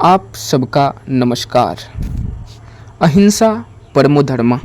आप सबका नमस्कार। अहिंसा परमो धर्म।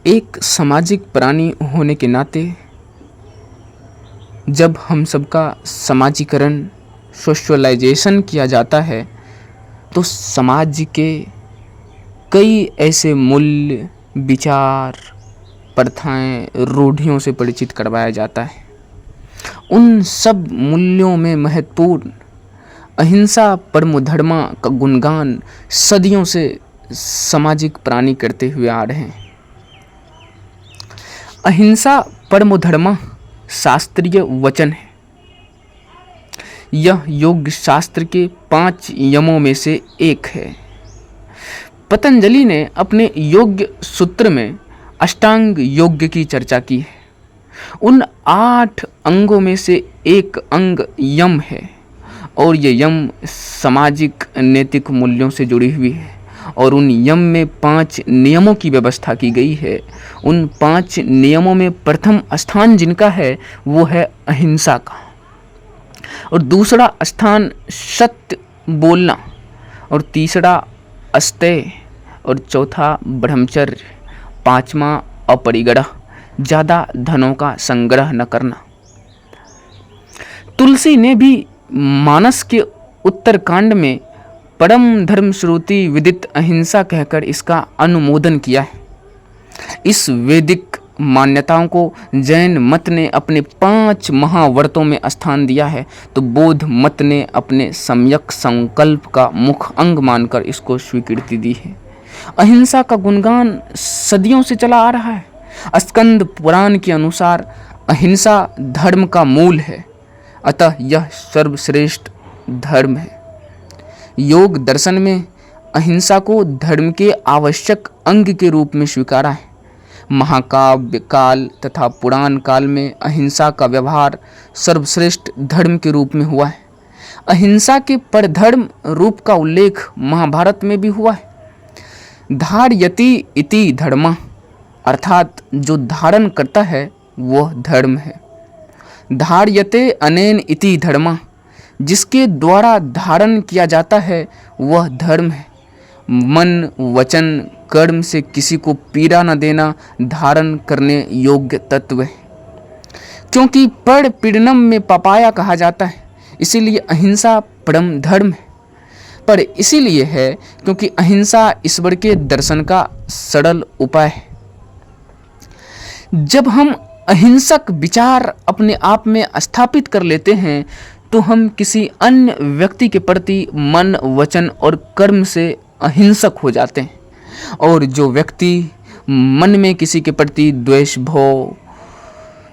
एक सामाजिक प्राणी होने के नाते जब हम सबका समाजीकरण सोशलाइजेशन किया जाता है तो समाज के कई ऐसे मूल्य, विचार, प्रथाएं, रूढ़ियों से परिचित करवाया जाता है। उन सब मूल्यों में महत्वपूर्ण अहिंसा परमो धर्म का गुणगान सदियों से सामाजिक प्राणी करते हुए आ रहे हैं। अहिंसा परमो धर्म शास्त्रीय वचन है। यह योग शास्त्र के 5 यमों में से एक है। पतंजलि ने अपने योग सूत्र में अष्टांग योग की चर्चा की है। उन 8 अंगों में से एक अंग यम है और ये यम सामाजिक नैतिक मूल्यों से जुड़ी हुई है और उन यम में 5 नियमों की व्यवस्था की गई है। उन 5 नियमों में प्रथम स्थान जिनका है वो है अहिंसा का, और दूसरा स्थान सत्य बोलना, और तीसरा अस्तेय, और चौथा ब्रह्मचर्य, 5वां अपरिग्रह, ज़्यादा धनों का संग्रह न करना। तुलसी ने भी मानस के उत्तरकांड में परम धर्म श्रुति विदित अहिंसा कहकर इसका अनुमोदन किया है। इस वैदिक मान्यताओं को जैन मत ने अपने 5 महाव्रतों में स्थान दिया है, तो बौद्ध मत ने अपने सम्यक संकल्प का मुख्य अंग मानकर इसको स्वीकृति दी है। अहिंसा का गुणगान सदियों से चला आ रहा है। स्कंद पुराण के अनुसार अहिंसा धर्म का मूल है, अतः यह सर्वश्रेष्ठ धर्म है। योग दर्शन में अहिंसा को धर्म के आवश्यक अंग के रूप में स्वीकारा है। महाकाव्य काल तथा पुराण काल में अहिंसा का व्यवहार सर्वश्रेष्ठ धर्म के रूप में हुआ है। अहिंसा के परधर्म रूप का उल्लेख महाभारत में भी हुआ है। धारयति इति धर्म, अर्थात जो धारण करता है वह धर्म है। धार्यते अनेन इति धर्म, जिसके द्वारा धारण किया जाता है वह धर्म है। मन वचन कर्म से किसी को पीड़ा न देना धारण करने योग्य तत्व है। क्योंकि पर पीड़नम में पपाया कहा जाता है, इसीलिए अहिंसा परम धर्म है। पर इसीलिए है क्योंकि अहिंसा ईश्वर के दर्शन का सरल उपाय है। जब हम अहिंसक विचार अपने आप में स्थापित कर लेते हैं तो हम किसी अन्य व्यक्ति के प्रति मन वचन और कर्म से अहिंसक हो जाते हैं। और जो व्यक्ति मन में किसी के प्रति द्वेष भाव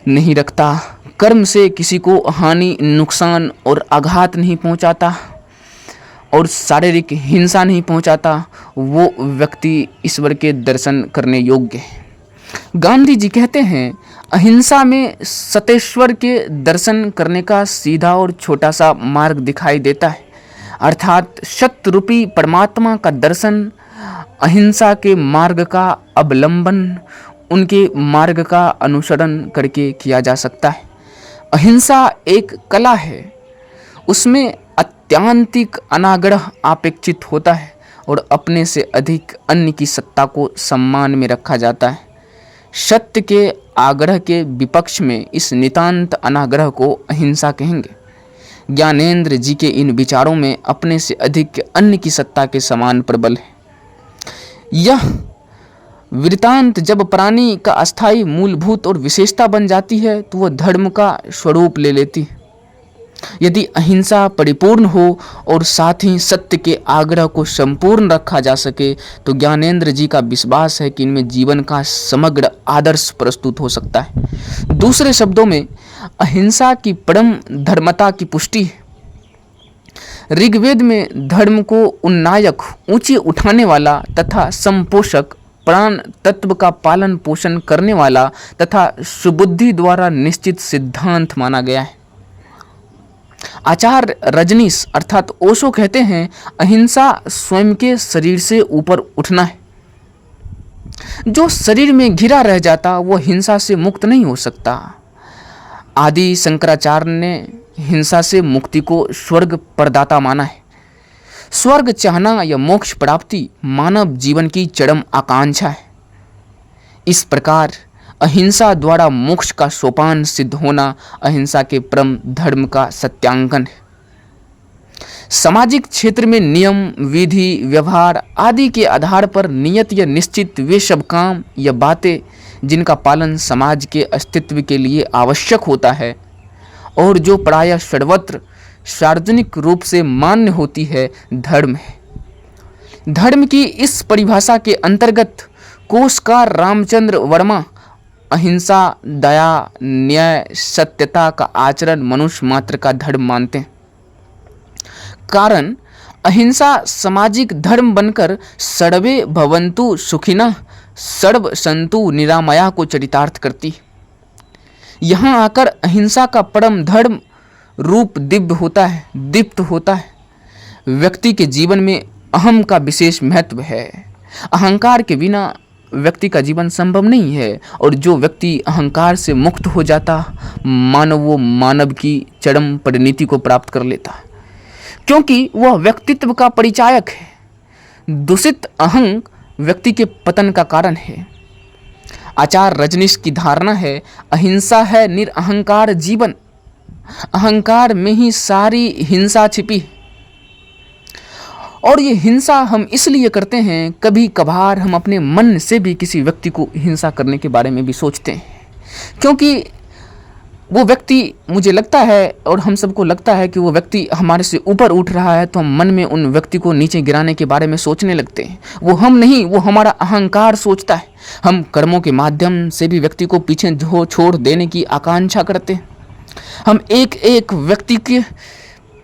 नहीं रखता, कर्म से किसी को हानि नुकसान और आघात नहीं पहुंचाता और शारीरिक हिंसा नहीं पहुंचाता, वो व्यक्ति ईश्वर के दर्शन करने योग्य है। गांधी जी कहते हैं, अहिंसा में सतेश्वर के दर्शन करने का सीधा और छोटा सा मार्ग दिखाई देता है, अर्थात सत्य रूपी परमात्मा का दर्शन अहिंसा के मार्ग का अवलंबन, उनके मार्ग का अनुसरण करके किया जा सकता है। अहिंसा एक कला है, उसमें अत्यांतिक अनाग्रह अपेक्षित होता है और अपने से अधिक अन्य की सत्ता को सम्मान में रखा जाता है। सत्य के आग्रह के विपक्ष में इस नितांत अनाग्रह को अहिंसा कहेंगे। ज्ञानेंद्र जी के इन विचारों में अपने से अधिक अन्य की सत्ता के समान प्रबल है। यह वृत्तांत जब प्राणी का अस्थायी मूलभूत और विशेषता बन जाती है तो वह धर्म का स्वरूप ले लेती है। यदि अहिंसा परिपूर्ण हो और साथ ही सत्य के आग्रह को संपूर्ण रखा जा सके तो ज्ञानेंद्र जी का विश्वास है कि इनमें जीवन का समग्र आदर्श प्रस्तुत हो सकता है। दूसरे शब्दों में अहिंसा की परम धर्मता की पुष्टि है। ऋग्वेद में धर्म को उन्नायक, ऊंची उठाने वाला तथा संपोषक, प्राण तत्व का पालन पोषण करने वाला तथा सुबुद्धि द्वारा निश्चित सिद्धांत माना गया है। आचार्य रजनीश अर्थात ओशो कहते हैं, अहिंसा स्वयं के शरीर से ऊपर उठना है। जो शरीर में घिरा रह जाता वह हिंसा से मुक्त नहीं हो सकता। आदि शंकराचार्य ने हिंसा से मुक्ति को स्वर्ग प्रदाता माना है। स्वर्ग चाहना या मोक्ष प्राप्ति मानव जीवन की चरम आकांक्षा है। इस प्रकार अहिंसा द्वारा मोक्ष का सोपान सिद्ध होना अहिंसा के परम धर्म का सत्यांकन है। सामाजिक क्षेत्र में नियम, विधि, व्यवहार आदि के आधार पर नियत या निश्चित वे सब काम या बातें जिनका पालन समाज के अस्तित्व के लिए आवश्यक होता है और जो प्रायः सर्वत्र सार्वजनिक रूप से मान्य होती है, धर्म है। धर्म की इस परिभाषा के अंतर्गत कोशकार रामचंद्र वर्मा अहिंसा, दया, न्याय, सत्यता का आचरण मनुष्य मात्र का धर्म मानते हैं। कारण अहिंसा सामाजिक धर्म बनकर सर्वे भवन्तु सुखिनः सर्व सन्तु निरामया को चरितार्थ करती। यहाँ आकर अहिंसा का परम धर्म रूप दिव्य होता है, दीप्त होता है। व्यक्ति के जीवन में अहम का विशेष महत्व है। अहंकार के बिना व्यक्ति का जीवन संभव नहीं है और जो व्यक्ति अहंकार से मुक्त हो जाता वो मानव की चरम परिणति को प्राप्त कर लेता, क्योंकि वह व्यक्तित्व का परिचायक है। दूषित अहं व्यक्ति के पतन का कारण है। आचार्य रजनीश की धारणा है, अहिंसा है निरअहंकार जीवन। अहंकार में ही सारी हिंसा छिपी है। और ये हिंसा हम इसलिए करते हैं, कभी कभार हम अपने मन से भी किसी व्यक्ति को हिंसा करने के बारे में भी सोचते हैं, क्योंकि वो व्यक्ति, मुझे लगता है और हम सबको लगता है कि वो व्यक्ति हमारे से ऊपर उठ रहा है, तो हम मन में उन व्यक्ति को नीचे गिराने के बारे में सोचने लगते हैं। वो हम नहीं, वो हमारा अहंकार सोचता है। हम कर्मों के माध्यम से भी व्यक्ति को पीछे छोड़ देने की आकांक्षा करते हैं। हम एक एक व्यक्ति के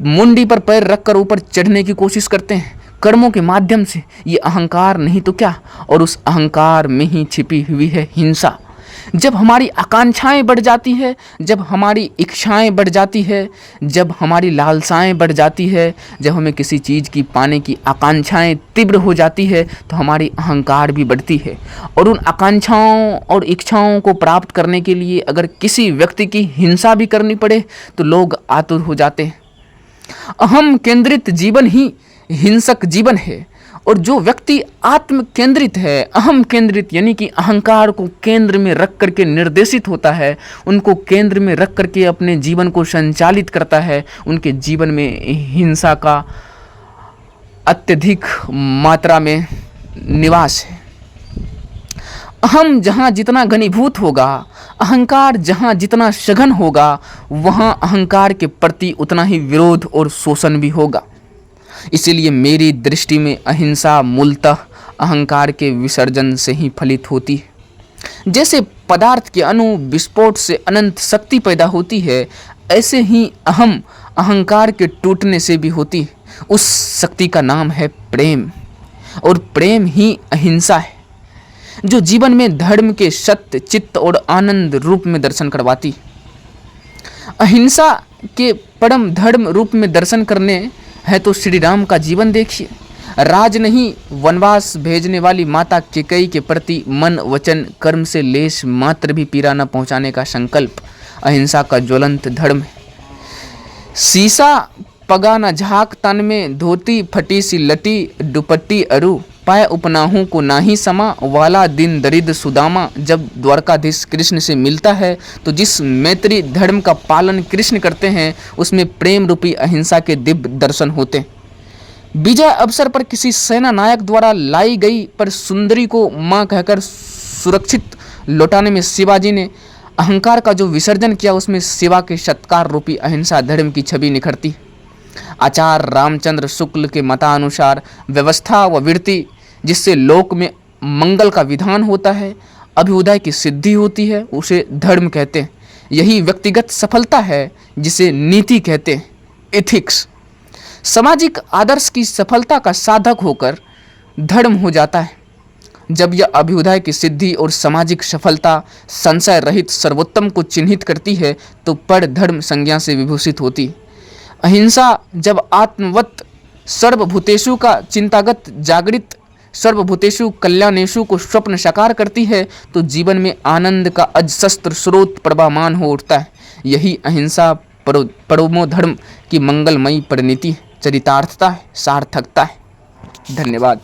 मुंडी पर पैर रखकर ऊपर चढ़ने की कोशिश करते हैं कर्मों के माध्यम से। ये अहंकार नहीं तो क्या, और उस अहंकार में ही छिपी हुई है हिंसा। जब हमारी आकांक्षाएं बढ़ जाती है, जब हमारी इच्छाएं बढ़ जाती है, जब हमारी लालसाएं बढ़ जाती है, जब हमें किसी चीज़ की पाने की आकांक्षाएं तीव्र हो जाती है, तो हमारी अहंकार भी बढ़ती है। और उन आकांक्षाओं और इच्छाओं को प्राप्त करने के लिए अगर किसी व्यक्ति की हिंसा भी करनी पड़े तो लोग आतुर हो जाते हैं। अहम केंद्रित जीवन ही हिंसक जीवन है। और जो व्यक्ति आत्म केंद्रित है, अहम केंद्रित यानी कि अहंकार को केंद्र में रख करके निर्देशित होता है, उनको केंद्र में रख करके अपने जीवन को संचालित करता है, उनके जीवन में हिंसा का अत्यधिक मात्रा में निवास है। अहम जहाँ जितना घनीभूत होगा, अहंकार जहाँ जितना सघन होगा, वहाँ अहंकार के प्रति उतना ही विरोध और शोषण भी होगा। इसीलिए मेरी दृष्टि में अहिंसा मूलतः अहंकार के विसर्जन से ही फलित होती है। जैसे पदार्थ के अणु विस्फोट से अनंत शक्ति पैदा होती है, ऐसे ही अहम अहंकार के टूटने से भी होती है। उस शक्ति का नाम है प्रेम, और प्रेम ही अहिंसा है, जो जीवन में धर्म के सत्य, चित्त और आनंद रूप में दर्शन करवाती। अहिंसा के परम धर्म रूप में दर्शन करने है तो श्री राम का जीवन देखिए। राज नहीं, वनवास भेजने वाली माता कैकेयी के प्रति मन, वचन, कर्म से लेश मात्र भी पीड़ा न पहुंचाने का संकल्प अहिंसा का ज्वलंत धर्म है। शीशा पगा न झाक तन में, धोती फटी सी लटी, दुपट्टी अरु, पाए उपनाहू को नाही समा, वाला दिन दरिद्र सुदामा। जब द्वारकाधीश कृष्ण से मिलता है तो जिस मैत्री धर्म का पालन कृष्ण करते हैं, उसमें प्रेम रूपी अहिंसा के दिव्य दर्शन होते हैं। विजय अवसर पर किसी सेना नायक द्वारा लाई गई पर सुंदरी को मां कहकर सुरक्षित लौटाने में शिवाजी ने अहंकार का जो विसर्जन किया, उसमें शिवा के सत्कार रूपी अहिंसा धर्म की छवि निखरती। आचार्य रामचंद्र शुक्ल के मतानुसार व्यवस्था व वृत्ति जिससे लोक में मंगल का विधान होता है, अभ्युदय की सिद्धि होती है, उसे धर्म कहते हैं। यही व्यक्तिगत सफलता है जिसे नीति कहते हैं, एथिक्स। सामाजिक आदर्श की सफलता का साधक होकर धर्म हो जाता है। जब यह अभ्युदय की सिद्धि और सामाजिक सफलता संशय रहित सर्वोत्तम को चिन्हित करती है तो पर धर्म संज्ञा से विभूषित होती। अहिंसा जब आत्मवत सर्वभूतेषु का चिंतागत जागृत सर्वभूतेषु कल्याणेषु को स्वप्न साकार करती है तो जीवन में आनंद का अजस्त्र स्रोत प्रवाहमान हो उठता है। यही अहिंसा परमो धर्म की मंगलमयी परिणति चरितार्थता है, सार्थकता है। धन्यवाद।